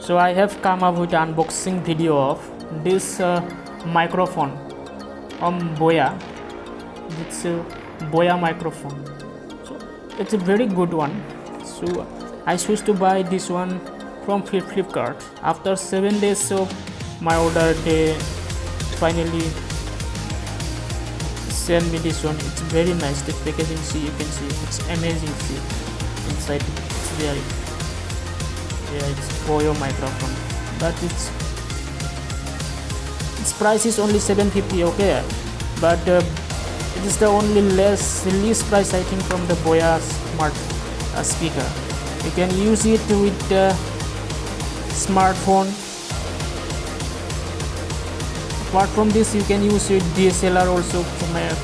So I have come up with unboxing video of this microphone from BoyA. It's a BoyA microphone. So it's a very good one. So I choose to buy this one from Flipkart. After 7 days of my order, they finally send me this one. It's very nice. The packaging, see, you can see it's amazing. See inside, it's very, yeah, it's BoyA microphone, but its price is only 750. Okay, but it is the only least price I think from the BoyA smart speaker. You can use it with the smartphone. Apart from this, you can use it DSLR also,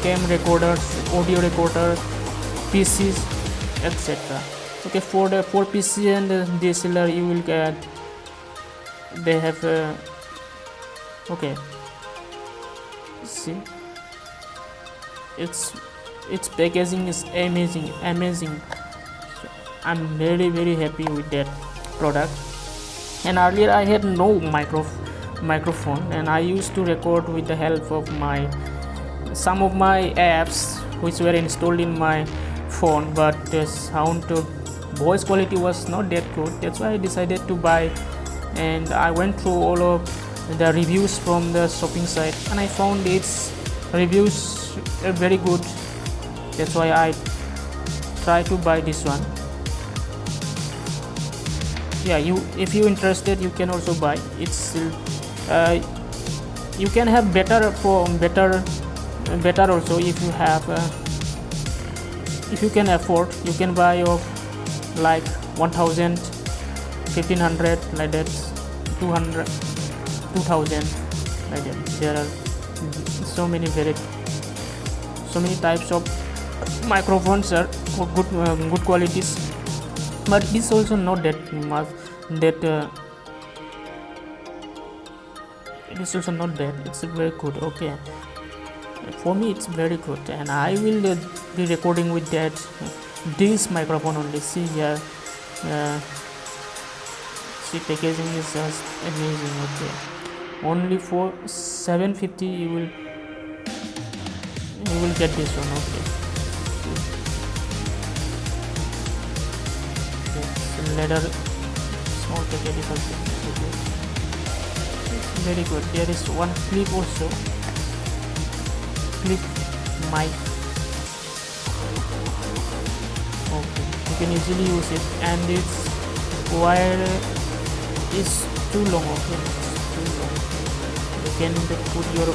cam recorders, audio recorder, PCs, etc. Okay, for PC and DSLR, you will get, they have okay, see, its packaging is amazing. So I'm very happy with that product. And earlier I had no microphone, and I used to record with the help of some of my apps which were installed in my phone, but the sound voice quality was not that good. That's why I decided to buy, and I went through all of the reviews from the shopping site, and I found its reviews are very good. That's why I try to buy this one. Yeah, if you interested, you can also buy. It's you can have better also. If you have if you can afford, you can buy of like 1000, 1500, like that, 200, 2000, like that. There are so many types of microphones are for good qualities, but it's also not that much that it is also not bad. It's very good. Okay, for me it's very good, and I will be recording with this microphone only. See here, see, packaging is just amazing. Okay, only for 750 you will get this one. Okay, leather, small packaging also. Okay, it's very good. There is one clip also, clip mic. Okay, you can easily use it, and its wire is too long. Okay, it's too long. You can put your